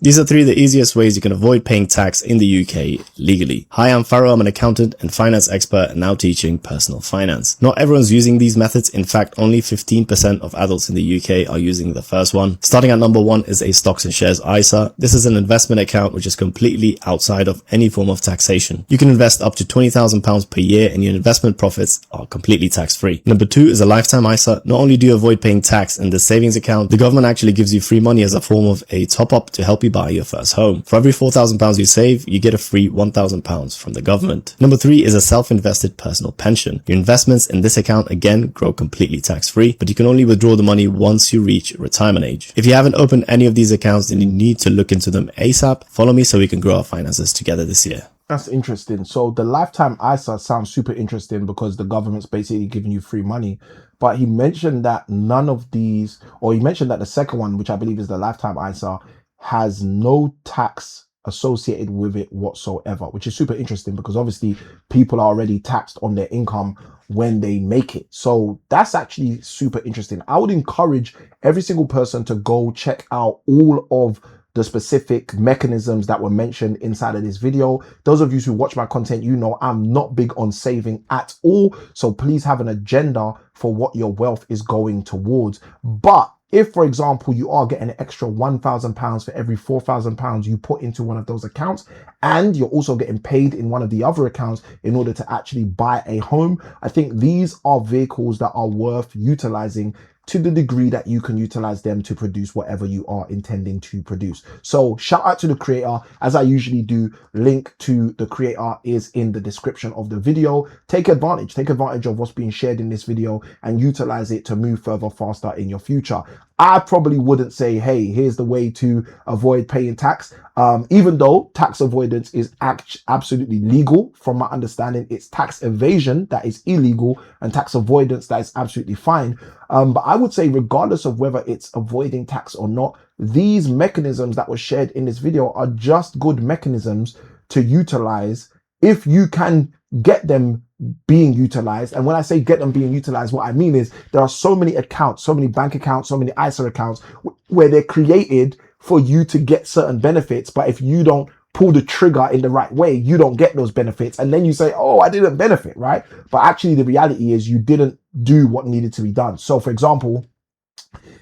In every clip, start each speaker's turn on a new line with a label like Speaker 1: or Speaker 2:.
Speaker 1: These are 3 of the easiest ways you can avoid paying tax in the UK legally. Hi, I'm Faro. I'm an accountant and finance expert and now teaching personal finance. Not everyone's using these methods. In fact, only 15% of adults in the UK are using the first one. Starting at number 1 is a stocks and shares ISA. This is an investment account which is completely outside of any form of taxation. You can invest up to £20,000 per year and your investment profits are completely tax-free. Number 2 is a lifetime ISA. Not only do you avoid paying tax in the savings account, the government actually gives you free money as a form of a top-up to help you buy your first home. For every £4,000 you save, you get a free £1,000 from the government. Number 3 is a self-invested personal pension. Your investments in this account again grow completely tax-free, but you can only withdraw the money once you reach retirement age. If you haven't opened any of these accounts, then you need to look into them ASAP. Follow me so we can grow our finances together this year.
Speaker 2: That's interesting. So the lifetime ISA sounds super interesting because the government's basically giving you free money. But he mentioned that none of these, or he mentioned that the second one, which I believe is the lifetime ISA, has no tax associated with it whatsoever, which is super interesting because obviously people are already taxed on their income when they make it. So that's actually super interesting. I would encourage every single person to go check out all of the specific mechanisms that were mentioned inside of this video. Those of you who watch my content, you know I'm not big on saving at all. So please have an agenda for what your wealth is going towards. But if, for example, you are getting an extra £1,000 for every £4,000 you put into one of those accounts, and you're also getting paid in one of the other accounts in order to actually buy a home, I think these are vehicles that are worth utilizing to the degree that you can utilize them to produce whatever you are intending to produce. So shout out to the creator. As I usually do, link to the creator is in the description of the video. Take advantage of what's being shared in this video and utilize it to move further faster in your future. I probably wouldn't say, hey, here's the way to avoid paying tax. Even though tax avoidance is absolutely legal, from my understanding, it's tax evasion that is illegal and tax avoidance that is absolutely fine. But I would say regardless of whether it's avoiding tax or not, these mechanisms that were shared in this video are just good mechanisms to utilize if you can get them being utilized. And when I say get them being utilized, what I mean is there are so many accounts, so many bank accounts, so many ISA accounts where they're created for you to get certain benefits. But if you don't pull the trigger in the right way, you don't get those benefits. And then you say, oh, I didn't benefit, right? But actually the reality is you didn't do what needed to be done. So for example,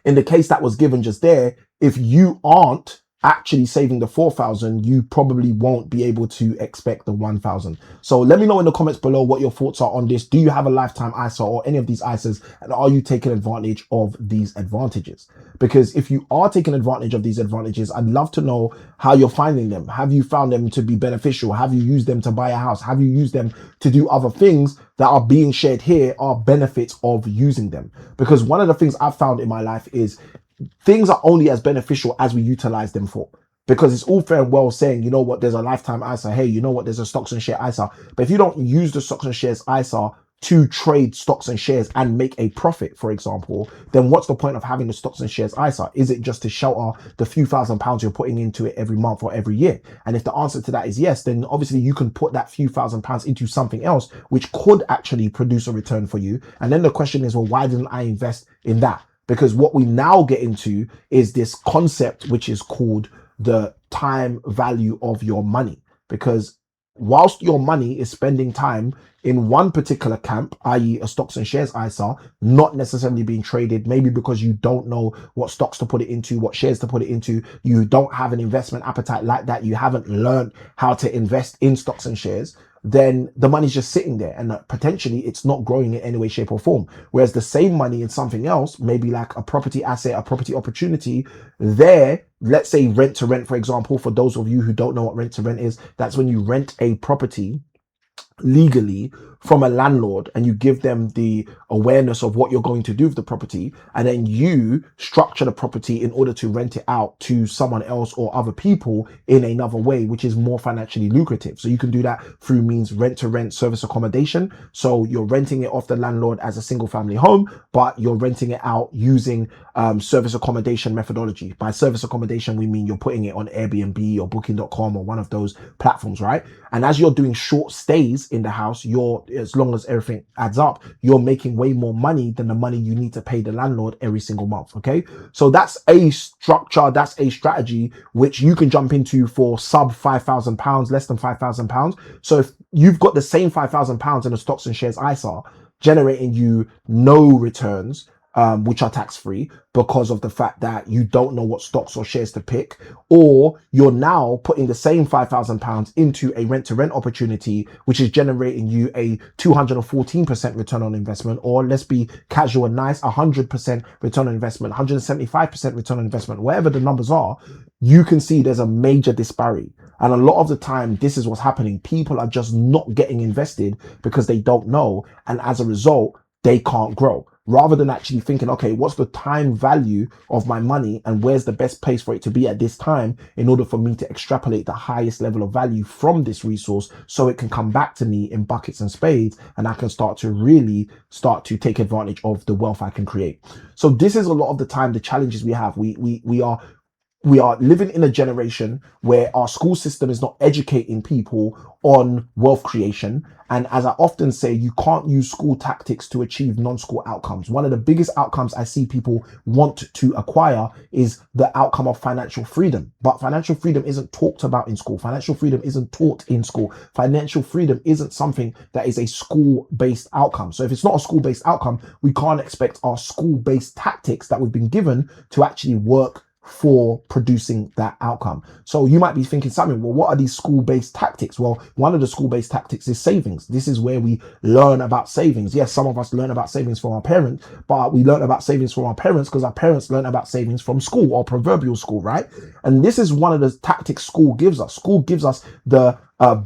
Speaker 2: in the case that was given just there, if you aren't actually saving the 4,000, you probably won't be able to expect the 1,000. So let me know in the comments below what your thoughts are on this. Do you have a lifetime ISA or any of these ISAs, and are you taking advantage of these advantages? Because if you are taking advantage of these advantages, I'd love to know how you're finding them. Have you found them to be beneficial? Have you used them to buy a house? Have you used them to do other things that are being shared here are benefits of using them? Because one of the things I've found in my life is things are only as beneficial as we utilize them for. Because it's all fair and well saying, you know what, there's a lifetime ISA. Hey, you know what, there's a stocks and share ISA. But if you don't use the stocks and shares ISA to trade stocks and shares and make a profit, for example, then what's the point of having the stocks and shares ISA? Is it just to shelter the few £1,000s you're putting into it every month or every year? And if the answer to that is yes, then obviously you can put that few £1,000s into something else, which could actually produce a return for you. And then the question is, well, why didn't I invest in that? Because what we now get into is this concept, which is called the time value of your money. Because whilst your money is spending time in one particular camp, i.e. a stocks and shares ISA, not necessarily being traded, maybe because you don't know what stocks to put it into, what shares to put it into, you don't have an investment appetite like that, you haven't learned how to invest in stocks and shares, then the money's just sitting there and potentially it's not growing in any way, shape or form. Whereas the same money in something else, maybe like a property asset, a property opportunity, there, let's say rent to rent, for example, for those of you who don't know what rent to rent is, that's when you rent a property legally from a landlord and you give them the awareness of what you're going to do with the property, and then you structure the property in order to rent it out to someone else or other people in another way, which is more financially lucrative. So you can do that through means rent to rent service accommodation. So you're renting it off the landlord as a single family home, but you're renting it out using service accommodation methodology. By service accommodation, we mean you're putting it on Airbnb or booking.com or one of those platforms, right? And as you're doing short stays rents in the house, as long as everything adds up, you're making way more money than the money you need to pay the landlord every single month. Okay. So that's a structure, that's a strategy which you can jump into for sub £5,000, less than £5,000. So if you've got the same £5,000 in the stocks and shares ISA, generating you no returns, which are tax-free because of the fact that you don't know what stocks or shares to pick, or you're now putting the same £5,000 into a rent-to-rent opportunity, which is generating you a 214% return on investment, or let's be casual and nice, 100% return on investment, 175% return on investment, whatever the numbers are, you can see there's a major disparity. And a lot of the time, this is what's happening. People are just not getting invested because they don't know. And as a result, they can't grow. Rather than actually thinking, okay, what's the time value of my money and where's the best place for it to be at this time in order for me to extrapolate the highest level of value from this resource so it can come back to me in buckets and spades and I can start to take advantage of the wealth I can create. So this is a lot of the time the challenges we have. We are living in a generation where our school system is not educating people on wealth creation. And as I often say, you can't use school tactics to achieve non-school outcomes. One of the biggest outcomes I see people want to acquire is the outcome of financial freedom. But financial freedom isn't talked about in school. Financial freedom isn't taught in school. Financial freedom isn't something that is a school-based outcome. So if it's not a school-based outcome, we can't expect our school-based tactics that we've been given to actually work for producing that outcome. So you might be thinking, Samuel, well, what are these school-based tactics? Well, one of the school-based tactics is savings. This is where we learn about savings. Yes, some of us learn about savings from our parents, but we learn about savings from our parents because our parents learn about savings from school or proverbial school, right? And this is one of the tactics school gives us. School gives us the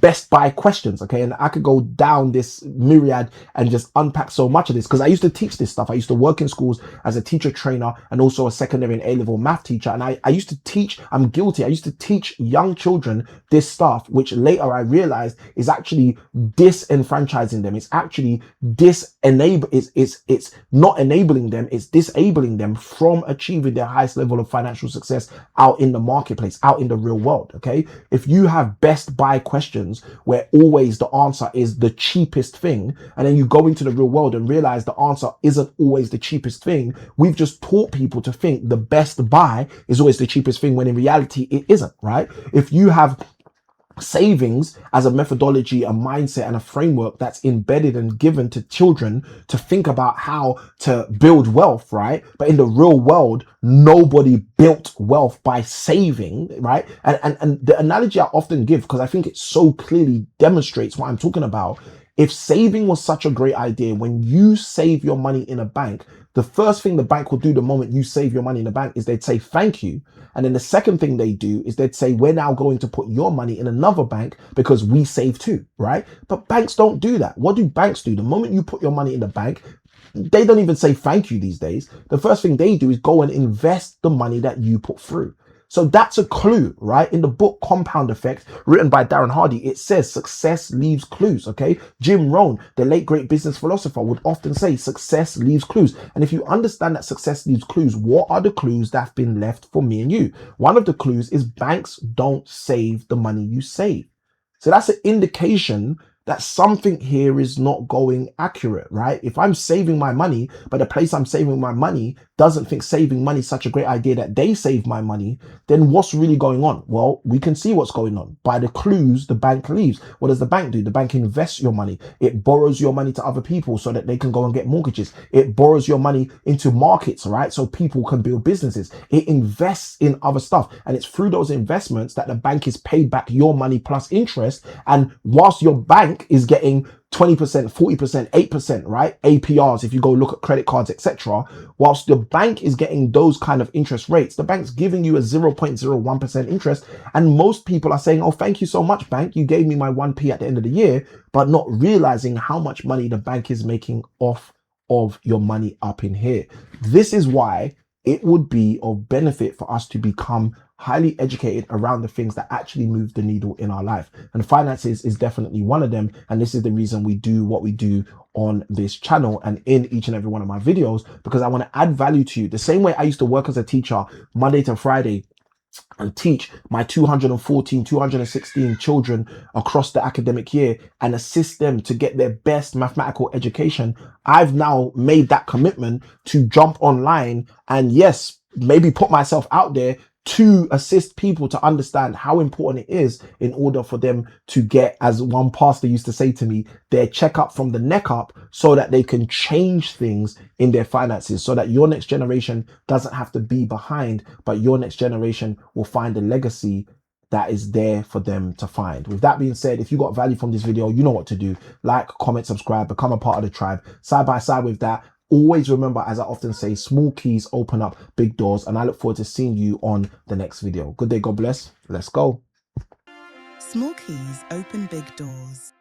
Speaker 2: best buy questions. Okay. And I could go down this myriad and just unpack so much of this because I used to teach this stuff. I used to work in schools as a teacher trainer and also a secondary and A-level math teacher. And I used to teach, I'm guilty. I used to teach young children this stuff, which later I realized is actually disenfranchising them. It's actually it's not enabling them. It's disabling them from achieving their highest level of financial success out in the marketplace, out in the real world. Okay. If you have best buy questions where always the answer is the cheapest thing, and then you go into the real world and realize the answer isn't always the cheapest thing, we've just taught people to think the best buy is always the cheapest thing when in reality it isn't, right? If you have savings as a methodology, a mindset, and a framework that's embedded and given to children to think about how to build wealth, right? But in the real world, nobody built wealth by saving, right? And the analogy I often give, because I think it so clearly demonstrates what I'm talking about. If saving was such a great idea, when you save your money in a bank, the first thing the bank will do the moment you save your money in the bank is they'd say thank you. And then the second thing they do is they'd say, we're now going to put your money in another bank because we save too, right? But banks don't do that. What do banks do? The moment you put your money in the bank, they don't even say thank you these days. The first thing they do is go and invest the money that you put through. So that's a clue, right? In the book Compound Effect, written by Darren Hardy, it says success leaves clues, okay? Jim Rohn, the late great business philosopher, would often say success leaves clues. And if you understand that success leaves clues, what are the clues that have been left for me and you? One of the clues is banks don't save the money you save. So that's an indication that something here is not going accurate, right? If I'm saving my money, but the place I'm saving my money doesn't think saving money is such a great idea that they save my money, then what's really going on? Well, we can see what's going on. By the clues, the bank leaves. What does the bank do? The bank invests your money. It borrows your money to other people so that they can go and get mortgages. It borrows your money into markets, right? So people can build businesses. It invests in other stuff. And it's through those investments that the bank is paid back your money plus interest. And whilst your bank is getting 20%, 40%, 8%, right? APRs, if you go look at credit cards, etc. Whilst the bank is getting those kind of interest rates, the bank's giving you a 0.01% interest. And most people are saying, oh, thank you so much, bank. You gave me my 1p at the end of the year, but not realizing how much money the bank is making off of your money up in here. This is why it would be of benefit for us to become highly educated around the things that actually move the needle in our life. And finances is definitely one of them. And this is the reason we do what we do on this channel and in each and every one of my videos, because I want to add value to you. The same way I used to work as a teacher Monday to Friday, and teach my 214, 216 children across the academic year and assist them to get their best mathematical education, I've now made that commitment to jump online and, yes, maybe put myself out there to assist people to understand how important it is in order for them to get, as one pastor used to say to me, their checkup from the neck up, so that they can change things in their finances, so that your next generation doesn't have to be behind, but your next generation will find a legacy that is there for them to find. With that being said, if you got value from this video, you know what to do. Like, comment, subscribe, become a part of the tribe. Side by side with that, always remember, as I often say, small keys open up big doors, and I look forward to seeing you on the next video. Good day, God bless. Let's go.
Speaker 3: Small keys open big doors.